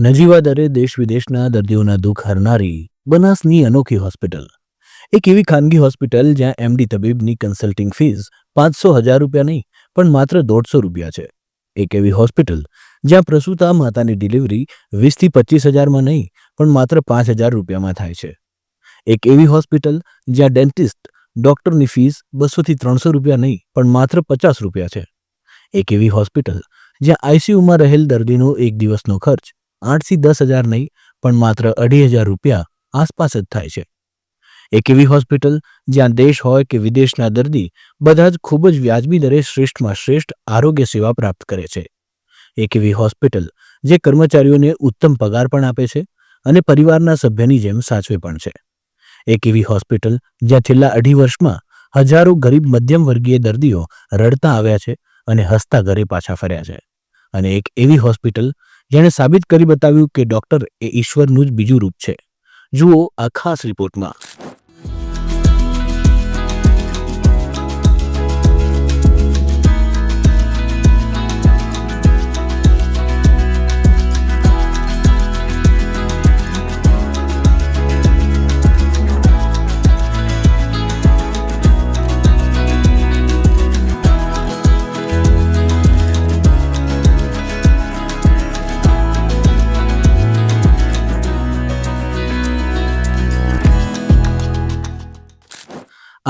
નજીવા દરે દેશ વિદેશના દર્દીઓના દુઃખ હરનારી બનાસની અનોખી હોસ્પિટલ. એક એવી ખાનગી હોસ્પિટલ જ્યાં એમડી તબીબની કન્સલ્ટિંગ ફીસ 500,000 રૂપિયા નહીં પણ માત્ર 150 રૂપિયા છે. એક એવી હોસ્પિટલ જ્યાં પ્રસૂતા માતાની ડિલિવરી 20 થી 25,000માં નહીં પણ માત્ર 5,000 રૂપિયામાં થાય છે. એક એવી હોસ્પિટલ જ્યાં ડેન્ટિસ્ટ ડોક્ટરની ફીસ 200 થી 300 રૂપિયા નહીં પણ માત્ર 50 રૂપિયા છે. એક એવી હોસ્પિટલ જ્યાં આઈસીયુમાં રહેલ દર્દીનો એક દિવસનો ખર્ચ 8 થી 10,000 નહીં પણ માત્ર 2,500 રૂપિયા આસપાસ જ થાય છે. એક એવી હોસ્પિટલ જ્યાં દેશ હોય કે વિદેશના દર્દી બધા જ ખૂબ જ વ્યાજબી દરે શ્રેષ્ઠમાં શ્રેષ્ઠ આરોગ્ય સેવા પ્રાપ્ત કરે છે. એક એવી હોસ્પિટલ જે કર્મચારીઓને ઉત્તમ પગાર પણ આપે છે અને પરિવારના સભ્યની જેમ સાચવે પણ છે. એક એવી હોસ્પિટલ જ્યાં છેલ્લા 2.5 વર્ષમાં હજારો ગરીબ મધ્યમ વર્ગીય દર્દીઓ રડતા આવ્યા છે અને હસતા ઘરે પાછા ફર્યા છે. અને એક એવી હોસ્પિટલ જેણે સાબિત કરી બતાવ્યું કે ડોક્ટર એ ઈશ્વરનું જ બીજું રૂપ છે. જુઓ આ ખાસ રિપોર્ટમાં.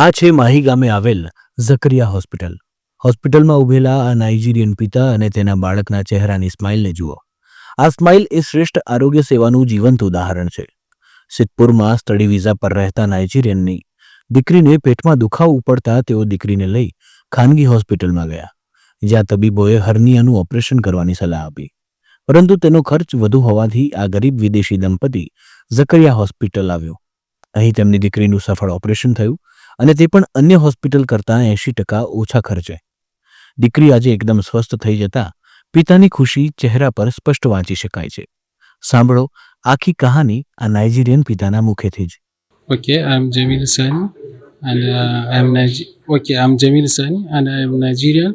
આ છે માહી ગામે આવેલ ઝકરિયા હોસ્પિટલ. હોસ્પિટલમાં ઉભેલા આ નાઇજીરિયન પિતા અને તેના બાળકના ચહેરાની સ્માઇલને જુઓ. આ સ્માઇલ એ શ્રેષ્ઠ આરોગ્ય સેવાનું જીવંત ઉદાહરણ છે. સિદ્ધપુરમાં સ્ટડી વિઝા પર રહેતા નાઇજીરિયનની દીકરીને પેટમાં દુખાવો ઉપડતા તેઓ દીકરીને લઈ ખાનગી હોસ્પિટલમાં ગયા, જ્યાં તબીબોએ હર્નિયાનું ઓપરેશન કરવાની સલાહ આપી. પરંતુ તેનો ખર્ચ વધુ હોવાથી આ ગરીબ વિદેશી દંપતી ઝકરિયા હોસ્પિટલ આવ્યો. અહીં તેમની દીકરીનું સફળ ઓપરેશન થયું અને તે પણ અન્ય હોસ્પિટલ કરતાં 80% ઓછા ખર્ચે. દીકરી આજે એકદમ સ્વસ્થ થઈ જતા પિતાની ખુશી ચહેરા પર સ્પષ્ટ વાંચી શકાય છે. સાંભળો આખી કહાની આ નાઇજીરિયન પિતાના મુખેથી જ. Okay, I'm Jamil Sani, and I'm Jamil Sani, and I'm Nigerian.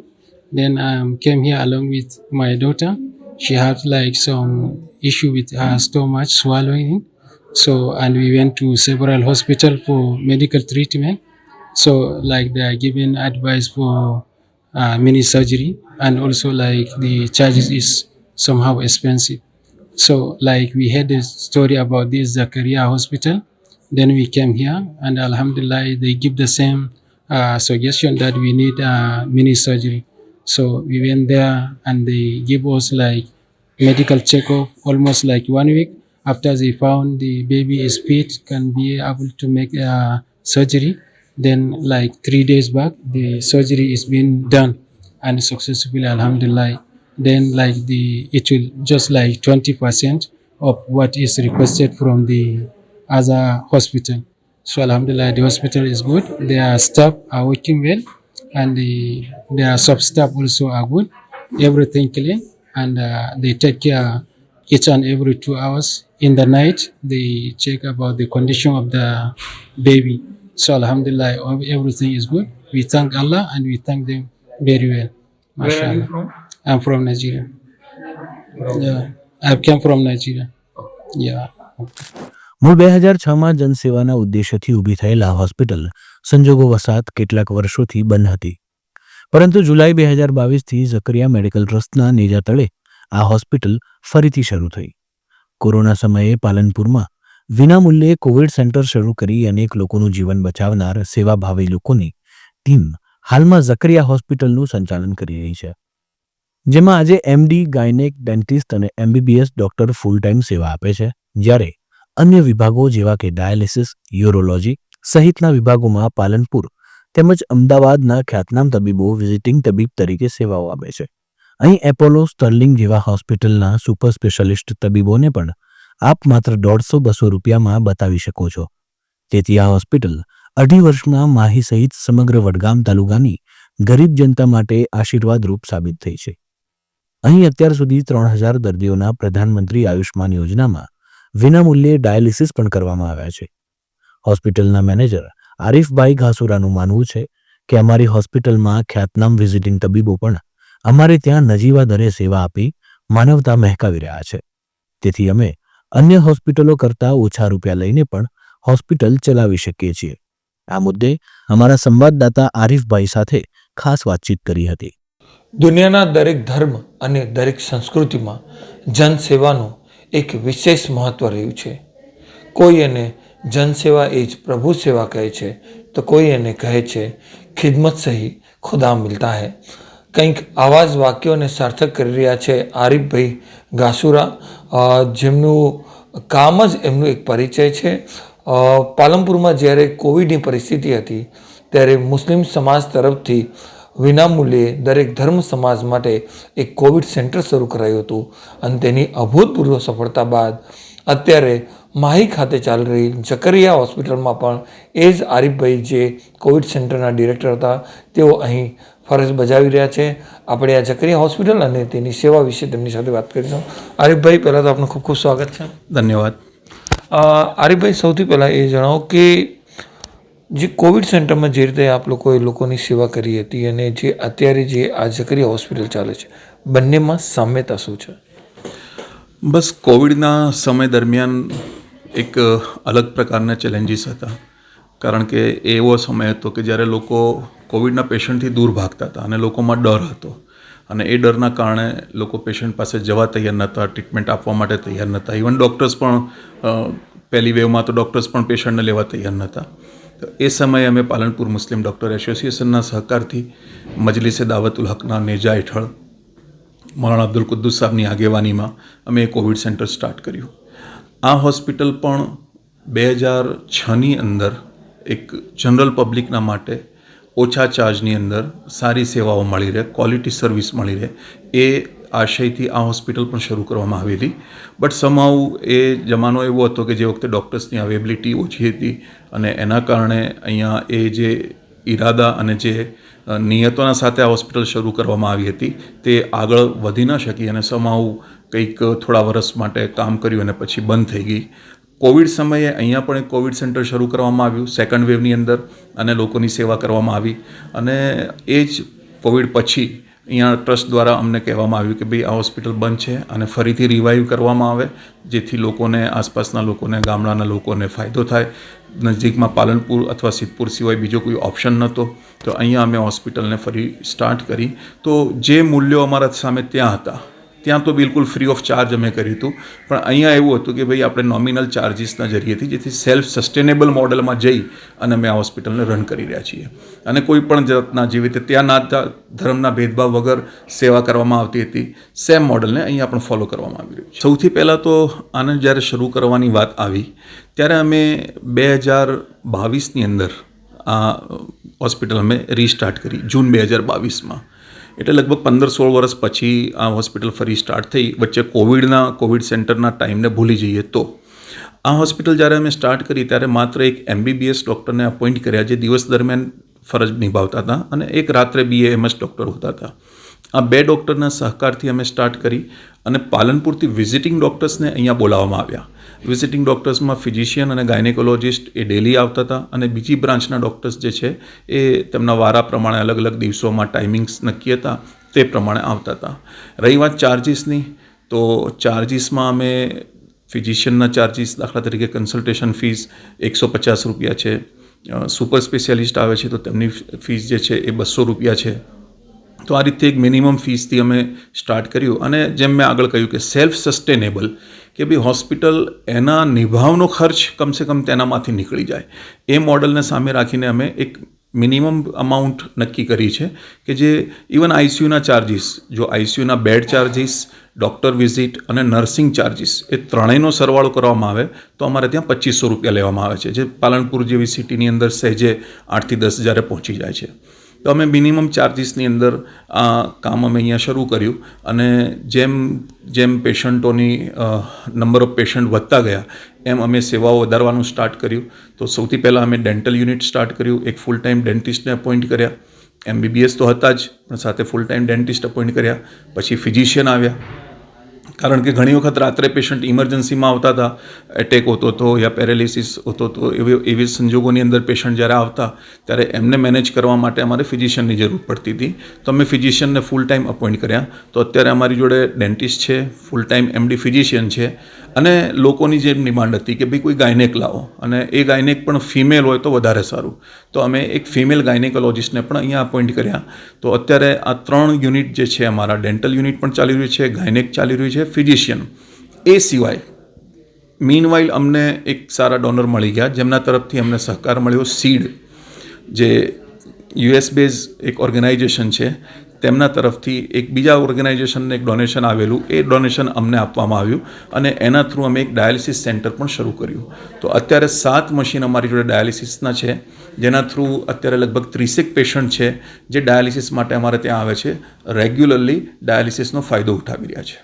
Then I came here along with my daughter. She had like some issue with her stomach swallowing, so and we went to several hospitals for medical treatment. So like they are giving advice for mini surgery, and also like the charges is somehow expensive. So like we had a story about this Zakaria hospital. Then we came here, and Alhamdulillah, they give the same suggestion that we need mini surgery. So we went there, and they give us like medical checkup almost like 1 week. After they found the baby is fit, can be able to make surgery. Then like 3 days back, the surgery is being done, and successfully, Alhamdulillah. Then like it will just like 20% of what is requested from the other hospital. So Alhamdulillah, the hospital is good. Their staff are working well, and their sub staff also are good. Everything clean, and they take care each and every 2 hours. In the night, they check about the condition of the baby. So Alhamdulillah, everything is good. We thank Allah and we thank them very well. Where are you MashaAllah. from? I'm from Nigeria. Yeah, I came from Nigeria. Yeah. મૂળ 2006માં જનસેવાના ઉદ્દેશ્યથી ઊભી થયેલ આ hospital સંજોગો વસાત કેટલાક વર્ષોથી બંધ હતી. પરંતુ જુલાઈ 2022થી ઝકરિયા મેડિકલ ટ્રસ્ટના નેજા તળે આ હોસ્પિટલ ફરીથી શરૂ થઈ. કોરોના સમયે પાલનપુરમાં વિનામૂલ્યે કોવિડ સેન્ટર શરૂ કરી અનેક લોકોનું જીવન બચાવનાર સેવાભાવી લોકોની ટીમ હાલમાં ઝકરિયા હોસ્પિટલનું સંચાલન કરી રહી છે, જેમાં આજે એમડી, ગાયનેક, ડેન્ટિસ્ટ અને એમબીબીએસ ડોક્ટર ફૂલ ટાઈમ સેવા આપે છે, જ્યારે અન્ય વિભાગો જેવા કે ડાયાલિસિસ, યુરોલોજી સહિતના વિભાગોમાં પાલનપુર તેમજ અમદાવાદના ખ્યાતનામ તબીબો વિઝિટિંગ તબીબ તરીકે સેવાઓ આપે છે. અહીં એપોલો, સ્ટર્લિંગ જેવા હોસ્પિટલના સુપર સ્પેશિયાલિસ્ટ તબીબોને પણ આપ માત્ર 150-200 રૂપિયામાં બતાવી શકો છો. તેથી આ હોસ્પિટલ 2.5 વર્ષમાં માહી સહિત સમગ્ર વડગામ તાલુકાની ગરીબ જનતા માટે આશીર્વાદરૂપ સાબિત થઈ છે. અહીં અત્યાર સુધી 3,000 દર્દીઓના પ્રધાનમંત્રી આયુષ્માન યોજનામાં વિનામૂલ્યે ડાયાલિસિસ પણ કરવામાં આવ્યા છે. હોસ્પિટલના મેનેજર આરીફભાઈ ઘાસુરાનું માનવું છે કે અમારી હોસ્પિટલમાં ખ્યાતનામ વિઝિટિંગ તબીબો પણ અમારે ત્યાં નજીવા દરે સેવા આપી માનવતા મહેકાવી રહ્યા છે. તેથી અમે અન્ય હોસ્પિટલો કરતાં ઓછા રૂપિયા લઈને પણ હોસ્પિટલ ચલાવી શકીએ છીએ. આ મુદ્દે અમારા સંવાદદાતા આરીફભાઈ સાથે ખાસ વાતચીત કરી હતી. દુનિયાના દરેક ધર્મ અને દરેક સંસ્કૃતિમાં જનસેવાનું એક વિશેષ મહત્ત્વ રહ્યું છે. કોઈ એને જનસેવા એ જ પ્રભુ સેવા કહે છે, તો કોઈ એને કહે છે ખિદમત સહી ખુદા મિલતા હૈ. કંઈક આવા જ વાક્યોને સાર્થક કરી રહ્યા છે આરીફભાઈ ગાસુરા, જેમનું કામ જ એમનું એક પરિચય છે. પાલનપુરમાં જ્યારે કોવિડની પરિસ્થિતિ હતી ત્યારે મુસ્લિમ સમાજ તરફથી વિનામૂલ્યે દરેક ધર્મ સમાજ માટે એક કોવિડ સેન્ટર શરૂ કરાયું હતું અને તેની અભૂતપૂર્વ સફળતા બાદ અત્યારે માહી ખાતે ચાલી રહી ઝકરિયા હોસ્પિટલમાં પણ એ જ આરીફભાઈ જે કોવિડ સેન્ટરના ડિરેક્ટર હતા તેઓ અહીં ફરજ બજાવી રહ્યા છે. આપણે આ ઝકરિયા હોસ્પિટલ અને તેની સેવા વિશે તેમની સાથે વાત કરીશું. આરીફભાઈ, પહેલાં તો આપનું ખૂબ ખૂબ સ્વાગત છે. ધન્યવાદ. આરીફભાઈ, સૌથી પહેલાં એ જણાવો કે જે કોવિડ સેન્ટરમાં જે રીતે આપ લોકોએ લોકોની સેવા કરી હતી અને જે અત્યારે જે આ ઝકરિયા હોસ્પિટલ ચાલે છે, બંનેમાં સામ્યતા શું છે? બસ કોવિડના સમય દરમિયાન એક અલગ પ્રકારના ચેલેન્જીસ હતા, કારણ કે એવો સમય હતો કે જ્યારે લોકો કોવિડના પેશન્ટથી દૂર ભાગતા હતા અને લોકોમાં ડર હતો અને એ ડરના કારણે લોકો પેશન્ટ પાસે જવા તૈયાર નહોતા, ટ્રીટમેન્ટ આપવા માટે તૈયાર નહોતા. ઇવન ડૉક્ટર્સ પણ પહેલી વેવમાં તો ડૉક્ટર્સ પણ પેશન્ટને લેવા તૈયાર નહોતા. તો એ સમયે અમે પાલનપુર મુસ્લિમ ડૉક્ટર એસોસિએશનના સહકારથી મજલિસે દાવતુલ હકના નેજા હેઠળ મૌલાના અબ્દુલ કુદ્દુસ સાહેબની આગેવાનીમાં અમે એ કોવિડ સેન્ટર સ્ટાર્ટ કર્યું. આ હોસ્પિટલ પણ 2006ની અંદર એક જનરલ પબ્લિકના માટે ઓછા ચાર્જની અંદર સારી સેવાઓ મળી રહે, ક્વોલિટી સર્વિસ મળી રહે, એ આશયથી આ હોસ્પિટલ પણ શરૂ કરવામાં આવેલી. બટ સમહાઉ એ જમાનો એવો હતો કે જે વખતે ડૉક્ટર્સની અવેબિલિટી ઓછી હતી અને એના કારણે અહીંયા એ જે ઈરાદા અને જે નિયતોના સાથે આ હોસ્પિટલ શરૂ કરવામાં આવી હતી તે આગળ વધી ન શકી અને સમહાઉ કંઈક થોડા વર્ષ માટે કામ કર્યું અને પછી બંધ થઈ ગઈ. કોવિડ સમયે અહીંયા પણ એક કોવિડ સેન્ટર શરૂ કરવામાં આવ્યું સેકન્ડ વેવની અંદર અને લોકોની સેવા કરવામાં આવી. અને એ જ કોવિડ પછી અહીંયા ટ્રસ્ટ દ્વારા અમને કહેવામાં આવ્યું કે ભાઈ આ હોસ્પિટલ બંધ છે અને ફરીથી રિવાઇવ કરવામાં આવે, જેથી લોકોને, આસપાસના લોકોને, ગામડાના લોકોને ફાયદો થાય. નજીકમાં પાલનપુર અથવા સિદ્ધપુર સિવાય બીજો કોઈ ઓપ્શન નહોતો, તો અહીંયા અમે હોસ્પિટલને ફરી સ્ટાર્ટ કરી. તો જે મૂલ્યો અમારા સામે ત્યાં હતા ત્યાં તો બિલકુલ ફ્રી ઓફ ચાર્જ અમે કર્યું હતું, પણ અહીંયા એવું હતું કે ભાઈ આપણે નોમિનલ ચાર્જિસના જરીએથી, જેથી સેલ્ફ સસ્ટેનેબલ મોડલમાં જઈ અને અમે આ હોસ્પિટલને રન કરી રહ્યા છીએ. અને કોઈ પણ જાતના જેવી રીતે ત્યાં નાત ધર્મના ભેદભાવ વગર સેવા કરવામાં આવતી હતી, સેમ મોડલને અહીંયા પણ ફોલો કરવામાં આવી રહ્યું છે. સૌથી પહેલાં તો આને જ્યારે શરૂ કરવાની વાત આવી ત્યારે અમે 2022ની અંદર આ હોસ્પિટલ અમે રીસ્ટાર્ટ કરી, જૂન 2022માં. એટલે લગભગ 15-16 વર્ષ પછી આ હોસ્પિટલ ફરી સ્ટાર્ટ થઈ. વચ્ચે કોવિડ સેન્ટરના ટાઈમને ભૂલી જઈએ તો આ હોસ્પિટલ જ્યારે અમે સ્ટાર્ટ કરી ત્યારે માત્ર એક MBBS ડૉક્ટરને અપોઇન્ટ કર્યા જે દિવસ દરમિયાન ફરજ નિભાવતા હતા અને એક રાત્રે BAMS ડૉક્ટર હોતા હતા. આ બે ડૉક્ટરના સહકારથી અમે સ્ટાર્ટ કરી અને પાલનપુરથી વિઝિટિંગ ડૉક્ટર્સને અહીંયા બોલાવવામાં આવ્યા. વિઝિટિંગ ડૉક્ટર્સમાં ફિઝિશિયન અને ગાયનેકોલોજિસ્ટ એ ડેલી આવતા હતા અને બીજી બ્રાન્ચના ડૉક્ટર્સ જે છે એ તેમના વારા પ્રમાણે અલગ અલગ દિવસોમાં ટાઈમિંગ્સ નક્કી હતા તે પ્રમાણે આવતા હતા. રહી વાત ચાર્જિસની, તો ચાર્જિસમાં અમે ફિઝિશિયનના ચાર્જિસ, દાખલા તરીકે કન્સલ્ટેશન ફીસ 150 રૂપિયા છે. સુપર સ્પેશિયાલિસ્ટ આવે છે તો તેમની ફીસ જે છે એ 200 રૂપિયા છે. તો આ રીતે એક મિનિમમ ફીસથી અમે સ્ટાર્ટ કર્યું. અને જેમ મેં આગળ કહ્યું કે સેલ્ફ સસ્ટેનેબલ, કે ભાઈ હોસ્પિટલ એના નિભાવનો ખર્ચ કમસે કમ તેનામાંથી નીકળી જાય, એ મોડલને સામે રાખીને અમે એક મિનિમમ અમાઉન્ટ નક્કી કરી છે કે જે ઇવન ICUના ચાર્જિસ, જો ICUના બેડ ચાર્જિસ, ડૉક્ટર વિઝિટ અને નર્સિંગ ચાર્જિસ એ ત્રણેયનો સરવાળો કરવામાં આવે તો અમારે ત્યાં 2500 રૂપિયા લેવામાં આવે છે, જે પાલનપુર જેવી સિટીની અંદર સહેજે 8 થી 10 હજારે પહોંચી જાય છે. તો અમે મિનિમમ ચાર્જિસની અંદર આ કામ અમે અહીંયા શરૂ કર્યું. અને જેમ જેમ પેશન્ટોની નંબર ઓફ પેશન્ટ વધતા ગયા એમ અમે સેવાઓ વધારવાનું સ્ટાર્ટ કર્યું. તો સૌથી પહેલાં અમે ડેન્ટલ યુનિટ સ્ટાર્ટ કર્યું, એક ફૂલ ટાઈમ ડેન્ટિસ્ટને અપોઇન્ટ કર્યા. MBBS તો હતા જ, પણ સાથે ફૂલ ટાઈમ ડેન્ટિસ્ટ અપોઇન્ટ કર્યા. પછી ફિઝિશિયન આવ્યા, કારણ કે ઘણી વખત રાત્રે પેશન્ટ ઇમરજન્સીમાં આવતા હતા, એટેક હોતો હતો યા પેરેલિસિસ હોતો હતો, એવી સંજોગોની અંદર પેશન્ટ જ્યારે આવતા ત્યારે એમને મેનેજ કરવા માટે અમારે ફિઝિશિયનની જરૂર પડતી હતી. તો અમે ફિઝિશિયનને ફૂલ ટાઈમ અપોઇન્ટ કર્યા. તો અત્યારે અમારી જોડે ડેન્ટિસ્ટ છે, ફૂલ ટાઈમ MD ફિઝિશિયન છે, અને લોકોની જે ડિમાન્ડ હતી કે ભાઈ કોઈ ગાયનેક લાવો, અને એ ગાયનેક પણ ફિમેલ હોય તો વધારે સારું. તો અમે એક ફિમેલ ગાયનેકોલોજિસ્ટને પણ અહીંયા અપોઇન્ટ કર્યા. તો અત્યારે આ 3 યુનિટ જે છે અમારા, ડેન્ટલ યુનિટ પણ ચાલી રહ્યું છે, ગાયનેક ચાલી રહ્યું છે, ફિઝિશિયન. એ સિવાય મીનવાઇલ અમને એક સારા ડોનર મળી ગયા, જેમના તરફથી અમને સહકાર મળ્યો. સીડ, જે US બેઝ એક ઓર્ગેનાઇઝેશન છે, તેમના તરફથી એક બીજા ઓર્ગેનાઇઝેશનને એક ડોનેશન આવેલું. એ ડોનેશન અમને આપવામાં આવ્યું અને એના થ્રુ અમે એક ડાયાલિસિસ સેન્ટર પણ શરૂ કર્યું. તો અત્યારે 7 મશીન અમારી જોડે ડાયાલિસિસના છે, જેના થ્રુ અત્યારે લગભગ 30 પેશન્ટ છે જે ડાયાલિસિસ માટે અમારે ત્યાં આવે છે, રેગ્યુલરલી ડાયાલિસિસનો ફાયદો ઉઠાવી રહ્યા છે.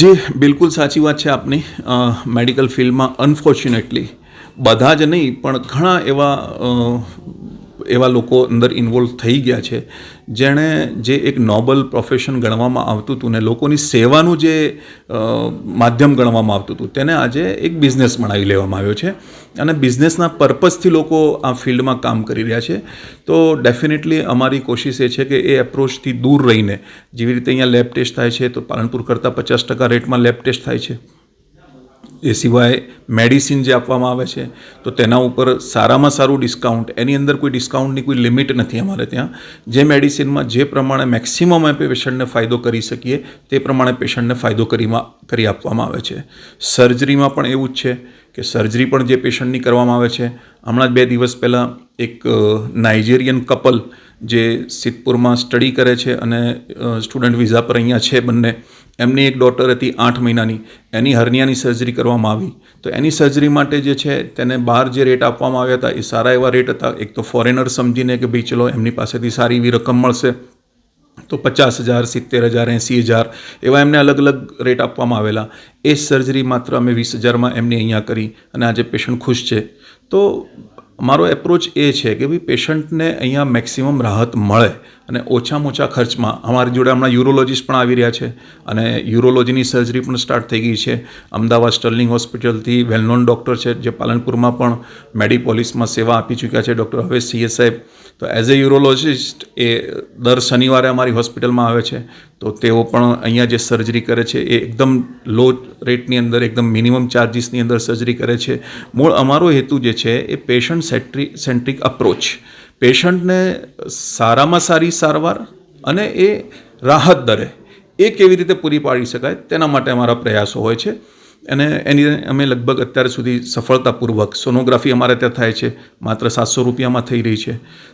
જે બિલકુલ સાચી વાત છે આપની. મેડિકલ ફિલ્ડમાં અનફોર્ચ્યુનેટલી બધા જ નહીં પણ ઘણા એવા લોકો અંદર ઇન્વોલ્વ થઈ ગયા છે જેણે જે એક નોબલ પ્રોફેશન ગણવામાં આવતું હતું ને લોકોની સેવાનું જે માધ્યમ ગણવામાં આવતું હતું તેને આજે એક બિઝનેસ બનાવી લેવામાં આવ્યો છે, અને બિઝનેસના પર્પઝથી લોકો આ ફિલ્ડમાં કામ કરી રહ્યા છે. તો ડેફિનેટલી અમારી કોશિશ એ છે કે એ એપ્રોચથી દૂર રહીને, જેવી રીતે અહીંયા લેબ ટેસ્ટ થાય છે તો પાલનપુર કરતાં 50% રેટમાં લેબ ટેસ્ટ થાય છે. એ સિવાય મેડિસિન જે આપવામાં આવે છે તો તેના ઉપર સારામાં સારું ડિસ્કાઉન્ટ, એની અંદર કોઈ ડિસ્કાઉન્ટની કોઈ લિમિટ નથી અમારે ત્યાં. જે મેડિસિનમાં જે પ્રમાણે મેક્સિમમ અમે પેશન્ટને ફાયદો કરી શકીએ તે પ્રમાણે પેશન્ટને ફાયદો કરી આપવામાં આવે છે. સર્જરીમાં પણ એવું જ છે કે સર્જરી પણ જે પેશન્ટની કરવામાં આવે છે. હમણાં જ 2 દિવસ પહેલાં એક નાઇજેરિયન કપલ જે સિદ્ધપુરમાં સ્ટડી કરે છે અને સ્ટુડન્ટ વિઝા પર અહીંયા છે બંને, એમની એક ડોટર હતી 8 મહિનાની, એની હર્નિયાની સર્જરી કરવામાં આવી. તો એની સર્જરી માટે જે છે તેને બહાર જે રેટ આપવામાં આવ્યા હતા એ સારા એવા રેટ હતા. એક તો ફોરેનર સમજીને કે ભાઈ ચલો એમની પાસેથી સારી એવી રકમ મળશે તો 50,000, 70,000, 80,000 એવા એમને અલગ અલગ રેટ આપવામાં આવેલા. એ સર્જરી માત્ર અમે 20,000માં એમની અહીંયા કરી અને આજે પેશન્ટ ખુશ છે. તો મારો એપ્રોચ એ છે કે ભાઈ પેશન્ટને અહીંયા મેક્સિમમ રાહત મળે અને ઓછામાં ઓછા ખર્ચમાં. અમારી જોડે હમણાં યુરોલોજીસ્ટ પણ આવી રહ્યા છે અને યુરોલોજીની સર્જરી પણ સ્ટાર્ટ થઈ ગઈ છે. અમદાવાદ સ્ટર્લિંગ હોસ્પિટલથી વેલ નોન ડૉક્ટર છે જે પાલનપુરમાં પણ મેડિપોલિસમાં સેવા આપી ચૂક્યા છે, ડૉક્ટર હવેશ CS સાહેબ. તો એઝ એ યુરોલોજિસ્ટ એ દર શનિવારે અમારી હોસ્પિટલમાં આવે છે. તો તેઓ પણ અહીંયા જે સર્જરી કરે છે એ એકદમ લો રેટની અંદર, એકદમ મિનિમમ ચાર્જિસની અંદર સર્જરી કરે છે. મૂળ અમારો હેતુ જે છે એ પેશન્ટ સેન્ટ્રિક અપ્રોચ, પેશન્ટને સારામાં સારી સારવાર અને એ રાહત દરે એ કેવી રીતે પૂરી પાડી શકાય તેના માટે અમારા પ્રયાસો હોય છે. અને એની અમે લગભગ અત્યાર સુધી સફળતાપૂર્વક, સોનોગ્રાફી અમારે ત્યાં થાય છે માત્ર 700 રૂપિયામાં થઈ રહી છે.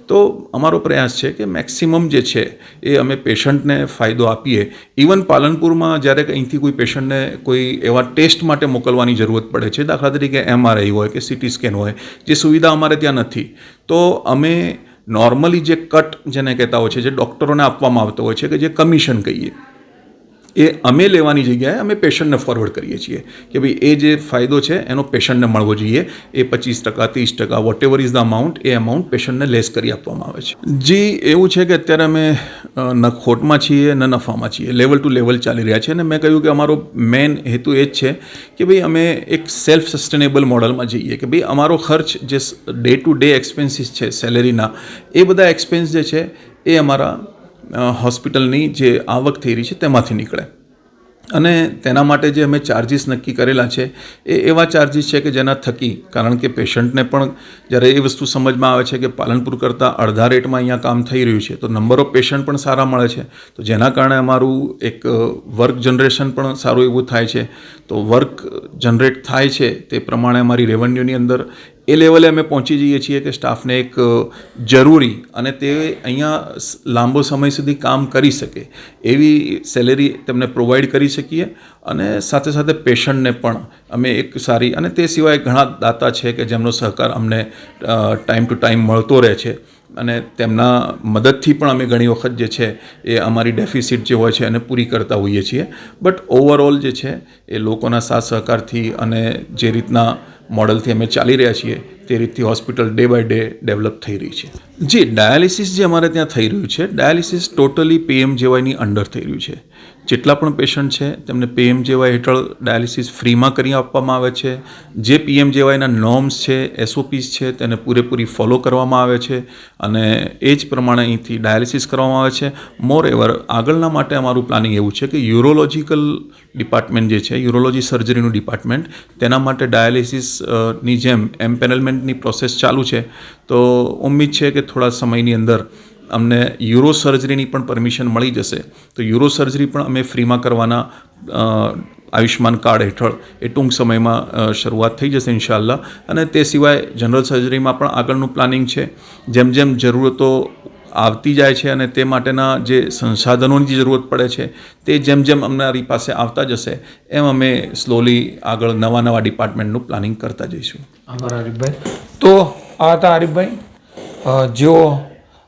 તો અમારો પ્રયાસ છે કે મેક્સિમમ જે છે એ અમે પેશન્ટને ફાયદો આપીએ. ઇવન પાલનપુરમાં જ્યારે અહીંથી કોઈ પેશન્ટને કોઈ એવા ટેસ્ટ માટે મોકલવાની જરૂરત પડે છે, દાખલા તરીકે MRI હોય કે CT સ્કેન હોય, જે સુવિધા અમારે ત્યાં નથી, તો અમે નોર્મલી જે કટ જેને કહેતા હોય છે, જે ડૉક્ટરોને આપવામાં આવતો હોય છે કે જે કમિશન કહીએ, એ અમે લેવાની જગ્યાએ અમે પેશન્ટને ફોરવર્ડ કરીએ છીએ કે ભાઈ એ જે ફાયદો છે એનો પેશન્ટને મળવો જોઈએ. એ 25%, 30%, whatever is the amount, એ અમાઉન્ટ પેશન્ટને લેસ કરી આપવામાં આવે છે. જી, એવું છે કે અત્યારે અમે ન ખોટમાં છીએ ન નફામાં છીએ, લેવલ ટુ લેવલ ચાલી રહ્યા છે. અને મેં કહ્યું કે અમારો મેઇન હેતુ એ જ છે કે ભાઈ અમે એક સેલ્ફ સસ્ટેનેબલ મોડલમાં જઈએ, કે ભાઈ અમારો ખર્ચ જે ડે ટુ ડે એક્સપેન્સીસ છે સેલેરીના, એ બધા એક્સપેન્સ જે છે એ અમારા હોસ્પિટલની જે આવક થઈ રહી છે તેમાંથી નીકળે. અને તેના માટે જે અમે ચાર્જિસ નક્કી કરેલા છે એ એવા ચાર્જિસ છે કે જેના થકી, કારણ કે પેશન્ટને પણ જ્યારે એ વસ્તુ સમજમાં આવે છે કે પાલનપુર કરતાં અડધા રેટમાં અહીંયા કામ થઈ રહ્યું છે, તો નંબર ઓફ પેશન્ટ પણ સારા મળે છે. તો જેના કારણે અમારું એક વર્ક જનરેશન પણ સારું એવું થાય છે. તો વર્ક જનરેટ થાય છે તે પ્રમાણે અમારી રેવન્યુની અંદર એ લેવલે અમે પહોંચી જઈએ છીએ કે સ્ટાફને એક જરૂરી અને તે અહીંયા લાંબો સમય સુધી કામ કરી શકે એવી સેલેરી તેમને પ્રોવાઈડ કરી શકીએ. અને સાથે સાથે પેશન્ટને પણ અમે એક સારી, અને તે સિવાય ઘણા દાતા છે કે જેમનો સહકાર અમને ટાઈમ ટુ ટાઈમ મળતો રહે છે, અને તેમના મદદથી પણ અમે ઘણી વખત જે છે એ અમારી ડેફિસિટ જે હોય છે એને પૂરી કરતા હોઈએ છીએ. બટ ઓવરઓલ જે છે એ લોકોના સાથ સહકારથી અને જે રીતના મોડલથી અમે ચાલી રહ્યા છીએ તે રીતથી hospital day by day develop થઈ રહી છે. જે ડાયાલિસિસ જે અમારે ત્યાં થઈ રહ્યું છે, ડાયાલિસિસ ટોટલી PMJYની અંડર થઈ રહ્યું છે. જેટલા પણ પેશન્ટ છે તેમને PMJY હેઠળ ડાયાલિસિસ ફ્રીમાં કરી આપવામાં આવે છે. જે PMJYના નોર્મ્સ છે, SOPs છે, તેને પૂરેપૂરી ફોલો કરવામાં આવે છે અને એ જ પ્રમાણે અહીંથી ડાયાલિસિસ કરવામાં આવે છે. મોર એવર આગળના માટે અમારું પ્લાનિંગ એવું છે કે યુરોલોજિકલ ડિપાર્ટમેન્ટ જે છે, યુરોલોજી સર્જરીનું ડિપાર્ટમેન્ટ, તેના માટે ડાયાલિસિસની જેમ એમ્પેનલમેન્ટની પ્રોસેસ ચાલુ છે. તો ઉમ્મીદ છે કે થોડા સમયની અંદર અમને યુરો સર્જરીની પણ પરમિશન મળી જશે. તો યુરો સર્જરી પણ અમે ફ્રીમાં કરવાના આયુષ્યમાન કાર્ડ હેઠળ એ ટૂંક સમયમાં શરૂઆત થઈ જશે ઇન્શાઅલ્લાહ. અને તે સિવાય જનરલ સર્જરીમાં પણ આગળનું પ્લાનિંગ છે. જેમ જેમ જરૂરતો આવતી જાય છે અને તે માટેના જે સંસાધનોની જરૂરત પડે છે તે જેમ જેમ અમારી પાસે આવતા જશે એમ અમે સ્લોલી આગળ નવા નવા ડિપાર્ટમેન્ટનું પ્લાનિંગ કરતા જઈશું. આભાર આરિફભાઈ. તો આ હતા આરિફભાઈ, જેઓ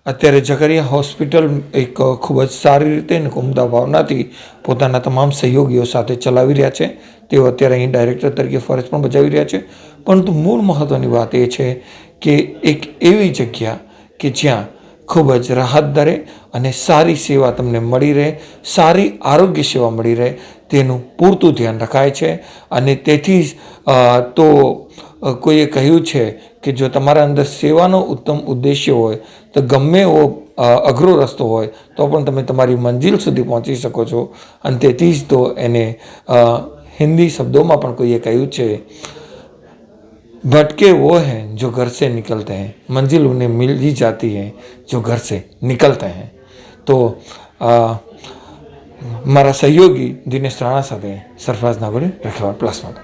અત્યારે ઝકરિયા હોસ્પિટલ એક ખૂબ જ સારી રીતે અને ઉમદા ભાવનાથી પોતાના તમામ સહયોગીઓ સાથે ચલાવી રહ્યા છે. તેઓ અત્યારે અહીં ડાયરેક્ટર તરીકે ફરજ પણ બજાવી રહ્યા છે. પરંતુ મૂળ મહત્ત્વની વાત એ છે કે એક એવી જગ્યા કે જ્યાં ખૂબ જ રાહત દરે અને સારી સેવા તમને મળી રહે, સારી આરોગ્ય સેવા મળી રહે, તેનું પૂરતું ધ્યાન રખાય છે. અને તેથી જ તો કોઈએ કહ્યું છે કે જો તમારા અંદર સેવાનો ઉત્તમ ઉદ્દેશ્ય હોય તો ગમે એવો અઘરો રસ્તો હોય તો પણ તમે તમારી મંજિલ સુધી પહોંચી શકો છો. અને તેથી જ તો એને હિન્દી શબ્દોમાં પણ કોઈએ કહ્યું છે, भटके वो हैं जो घर से निकलते हैं, मंजिल उन्हें मिल ही जाती है जो घर से निकलते हैं. તો મારા સહયોગી દિનેશ રાણા સાથે સરફરાઝ નાગોરી રખેવાળ પ્લસ માટે.